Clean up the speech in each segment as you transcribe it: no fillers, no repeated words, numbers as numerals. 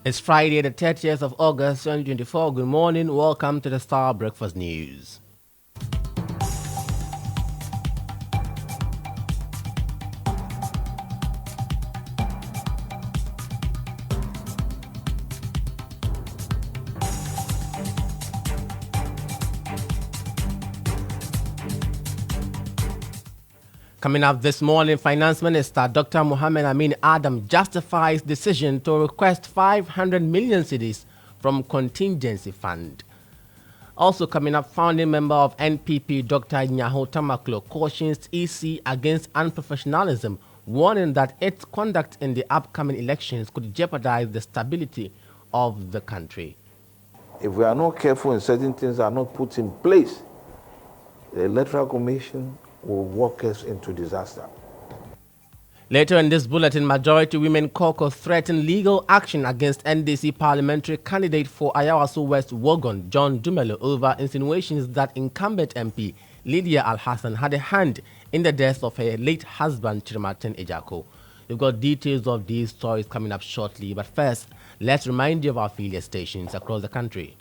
It's Friday, the 30th of August, 2024. Good morning. Welcome to the Starr Breakfast News. Coming up this morning, Finance Minister Dr. Mohammed Amin Adam justifies decision to request 500 million cedis from contingency fund. Also coming up, founding member of NPP Dr. Nyaho Tamaklo cautions EC against unprofessionalism, warning that its conduct in the upcoming elections could jeopardize the stability of the country. If we are not careful and certain things are not put in place, the Electoral Commission will walk us into disaster. Later in this bulletin, Majority Women Caucus threatened legal action against NDC parliamentary candidate for Ayawaso West Wogon, John Dumelo, over insinuations that incumbent MP Lydia Al-Hassan had a hand in the death of her late husband, Chirmaten Ejako. We've got details of these stories coming up shortly, but first, let's remind you of our affiliate stations across the country.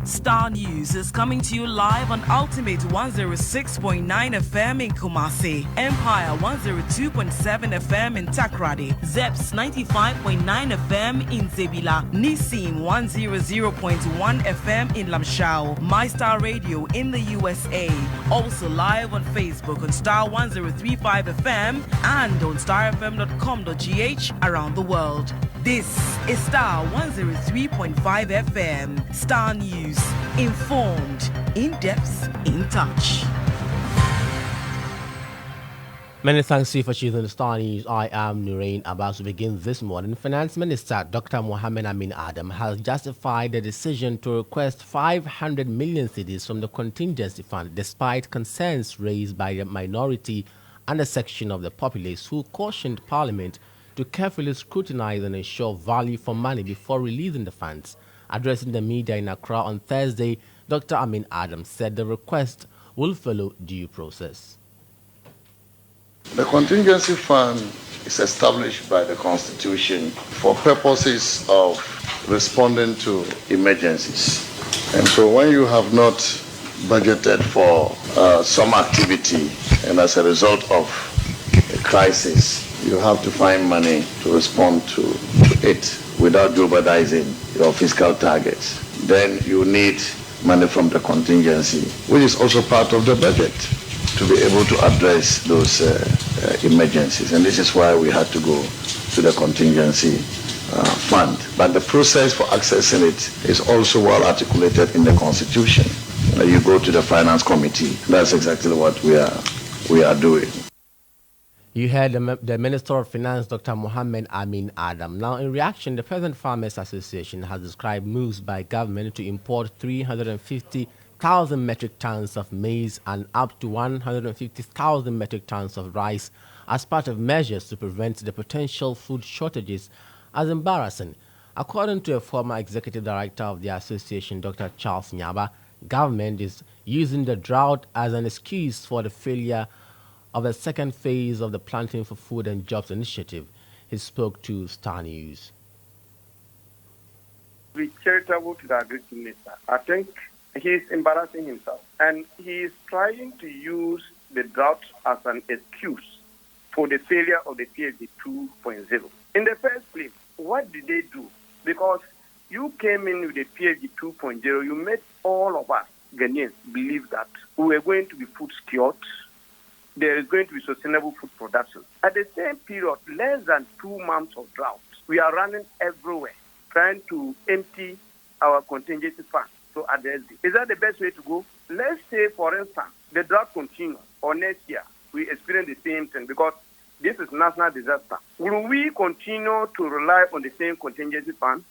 Star News is coming to you live on Ultimate 106.9 FM in Kumasi, Empire 102.7 FM in Takrady, Zeps 95.9 FM in Zebila, Nissim 100.1 FM in Lamshao, MyStar Radio in the USA. Also live on Facebook on Star 1035 FM and on starfm.com.gh around the world. This is Star 103.5 FM. Star News. Informed, in depth, in touch. Many thanks to you for choosing the Star News. I am Nurein. Abass. To begin this morning, Finance Minister Dr. Mohammed Amin Adam has justified the decision to request 500 million cedis from the contingency fund, despite concerns raised by the minority and a section of the populace who cautioned Parliament to carefully scrutinize and ensure value for money before releasing the funds. Addressing the media in Accra on Thursday, Dr. Amin Adam said the request will follow due process. The contingency fund is established by the Constitution for purposes of responding to emergencies. And so when you have not budgeted for some activity and as a result of a crisis, you have to find money to respond to it without jeopardizing your fiscal targets. Then you need money from the contingency, which is also part of the budget, to be able to address those emergencies. And this is why we had to go to the contingency fund. But the process for accessing it is also well articulated in the Constitution. You go to the Finance Committee. That's exactly what we are doing. You heard the Minister of Finance, Dr. Mohammed Amin Adam. Now, in reaction, the Peasant Farmers Association has described moves by government to import 350,000 metric tons of maize and up to 150,000 metric tons of rice as part of measures to prevent the potential food shortages as embarrassing. According to a former executive director of the association, Dr. Charles Nyaba, government is using the drought as an excuse for the failure of the second phase of the Planting for Food and Jobs initiative. He spoke to Star News. Be charitable to the agriculture minister. I think he is embarrassing himself, and he is trying to use the drought as an excuse for the failure of the PFD 2.0. In the first place, what did they do? Because you came in with the PFD 2.0, you made all of us Ghanaians believe that we were going to be food secured. There is going to be sustainable food production. At the same period, less than 2 months of drought, we are running everywhere, trying to empty our contingency fund to address this. Is that the best way to go? Let's say, for instance, the drought continues, or next year, we experience the same thing, because this is national disaster. Will we continue to rely on the same contingency fund?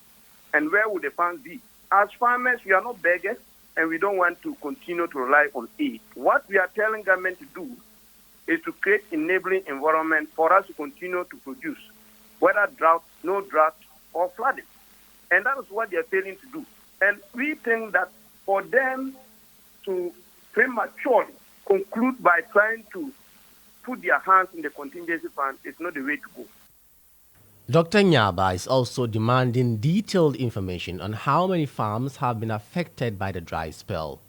And where would the funds be? As farmers, we are not beggars, and we don't want to continue to rely on aid. What we are telling government to do is to create enabling environment for us to continue to produce, whether drought, no drought, or flooding. And that is what they are failing to do. And we think that for them to prematurely conclude by trying to put their hands in the contingency fund is not the way to go. Dr. Nyaba is also demanding detailed information on how many farms have been affected by the dry spell.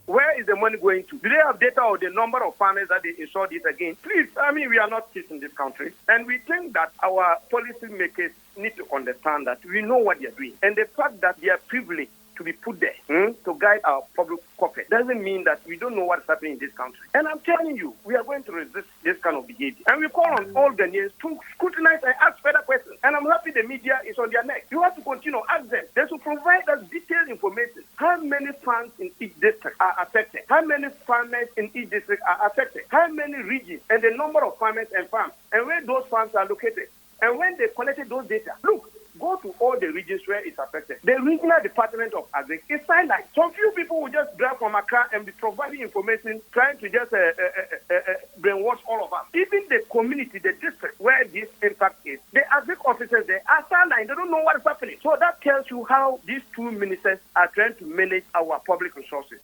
Where is the money going to? Do they have data or the number of farmers that they insured it again? Please, we are not kids in this country. And we think that our policymakers need to understand that we know what they are doing. And the fact that they are privileged to be put there to guide our public corporate doesn't mean that we don't know what's happening in this country. And I'm telling you, we are going to resist this kind of behavior. And we call on all Ghanaians to scrutinize and ask further questions. And I'm happy the media is on their neck. You have to continue, ask them. They should provide us detailed information. How many farms in each district are affected? How many farmers in each district are affected? How many regions and the number of farmers and farms and where those farms are located? And when they collected those data, look, go to all the regions where it's affected. The regional department of agri is sidelined. Some few people will just drive from Accra and be providing information, trying to just brainwash all of us. Even the community, the district where this impact is, the agri officers there are sidelined. They don't know what is happening. So that tells you how these two ministers are trying to manage our public resources.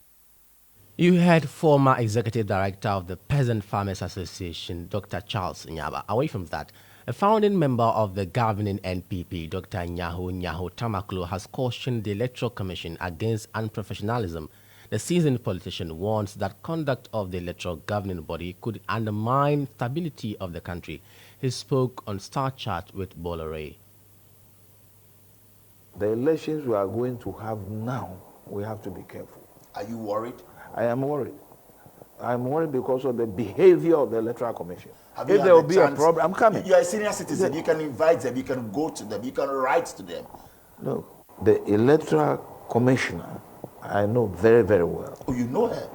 You heard former executive director of the Peasant Farmers Association, Dr. Charles Nyaba. Away from that, a founding member of the governing NPP, Dr. Nyaho Tamaklo, has cautioned the Electoral Commission against unprofessionalism. The seasoned politician warns that conduct of the electoral governing body could undermine stability of the country. He spoke on Starr Chat with Bolore. The elections we are going to have now, we have to be careful. Are you worried? I am worried. I'm worried because of the behavior of the Electoral Commission. If there will be a problem, I'm coming. You are a senior citizen. You can invite them. You can go to them. You can write to them. No, the Electoral Commissioner, I know very, very well. Oh, you know her?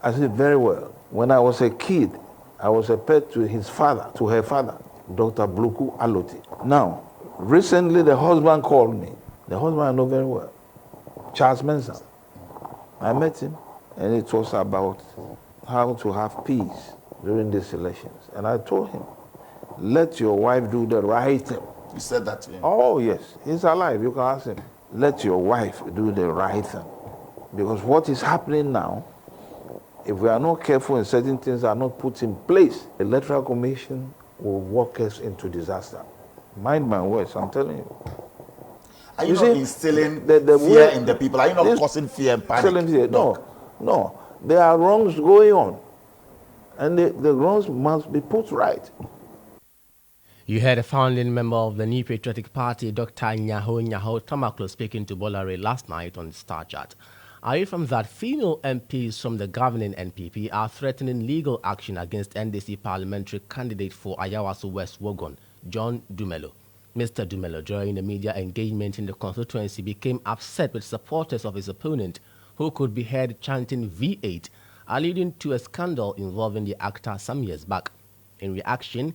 I said very well. When I was a kid, I was a pet to her father, Dr. Bluku Aloti. Now, recently the husband called me. The husband I know very well, Charles Mensah. I met him, and it was about how to have peace during these elections. And I told him, let your wife do the right thing. You said that to him? Oh, yes. He's alive. You can ask him. Let your wife do the right thing. Because what is happening now, if we are not careful and certain things are not put in place, the Electoral Commission will walk us into disaster. Mind my words, I'm telling you. Are you not instilling fear in the people? Are you not causing fear and panic? Fear. No. There are wrongs going on. And the wrongs must be put right. You heard a founding member of the New Patriotic Party, Dr. Nyaho Tamaklo, speaking to Bolare last night on Starr Chat. Away from that, female MPs from the governing NPP are threatening legal action against NDC parliamentary candidate for Ayawaso West Wogon, John Dumelo. Mr. Dumelo, during a media engagement in the constituency, became upset with supporters of his opponent, who could be heard chanting V8, alluding to a scandal involving the actor some years back. In reaction,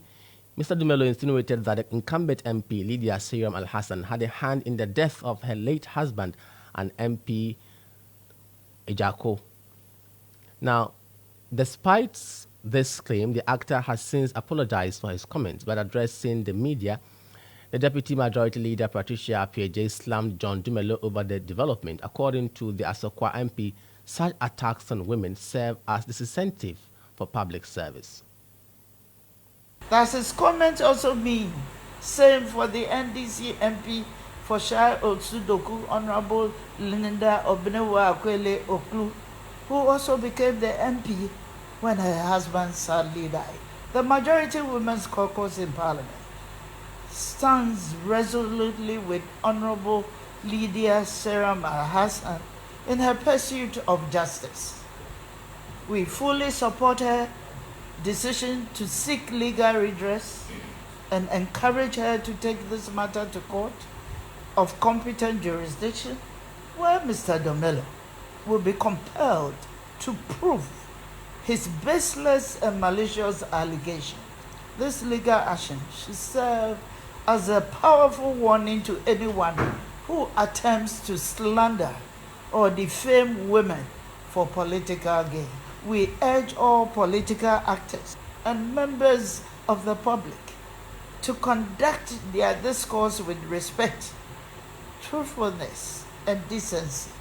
Mr. Dumelo insinuated that the incumbent MP, Lydia Seyram Al-Hassan, had a hand in the death of her late husband and MP Ejako. Now, despite this claim, the actor has since apologized for his comments, but addressing the media, the Deputy Majority Leader, Patricia Appiagyei, slammed John Dumelo over the development. According to the Asokwa MP, such attacks on women serve as disincentive for public service. Does his comment also mean same for the NDC MP for Shai Otsudoku, Honorable Linda Obenewa Akwele Oklu, who also became the MP when her husband sadly died? The Majority Women's Caucus in Parliament stands resolutely with Honorable Lydia Seyram Al-Hassan in her pursuit of justice. We fully support her decision to seek legal redress and encourage her to take this matter to court of competent jurisdiction, where Mr. Dumelo will be compelled to prove his baseless and malicious allegation. This legal action should serve as a powerful warning to anyone who attempts to slander or defame women for political gain. We urge all political actors and members of the public to conduct their discourse with respect, truthfulness, and decency.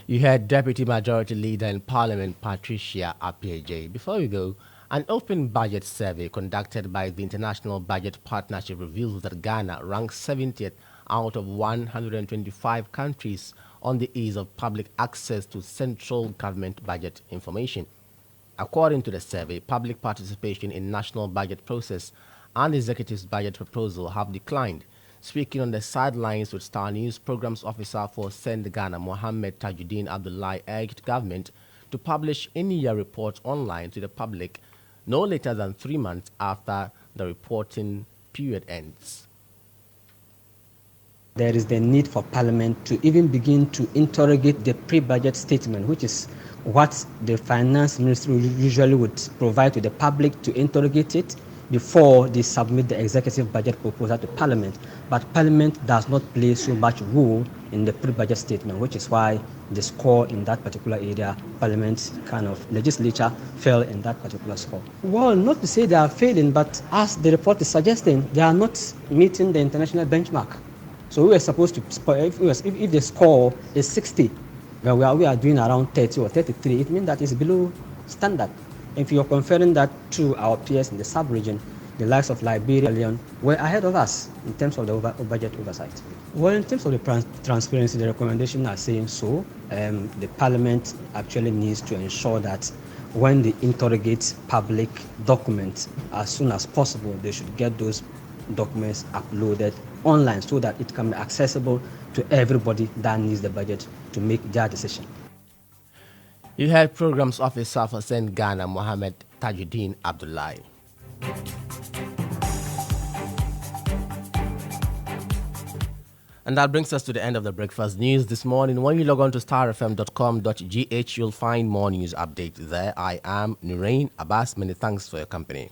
You heard Deputy Majority Leader in Parliament, Patricia Appiagyei. Before we go, An open budget survey conducted by the International Budget Partnership reveals that Ghana ranks 70th out of 125 countries on the ease of public access to central government budget information. According to the survey, public participation in national budget process and executive's budget proposal have declined. Speaking on the sidelines with Starr News, Programs Officer for Send Ghana, Mohammed Tajuddin Abdullahi, urged government to publish in-year reports online to the public no later than 3 months after the reporting period ends. There is the need for Parliament to even begin to interrogate the pre-budget statement, which is what the Finance Ministry usually would provide to the public to interrogate it before they submit the executive budget proposal to Parliament. But Parliament does not play so much role in the pre-budget statement, which is why the score in that particular area, Parliament's kind of legislature, fell in that particular score. Well, not to say they are failing, but as the report is suggesting, they are not meeting the international benchmark. So we were supposed to, if the score is 60, well, we are doing around 30 or 33, it means that it's below standard. If you're comparing that to our peers in the sub-region, the likes of Liberia were ahead of us in terms of the budget oversight. Well, in terms of the transparency, the recommendations are saying so. The Parliament actually needs to ensure that when they interrogate public documents, as soon as possible, they should get those documents uploaded online so that it can be accessible to everybody that needs the budget to make their decision. You heard Programs Officer for Send Ghana, Mohammed Tajuddin Abdullahi. And that brings us to the end of the breakfast news this morning. When you log on to starfm.com.gh, you'll find more news updates there. I am Nurein Abass. Many thanks for your company.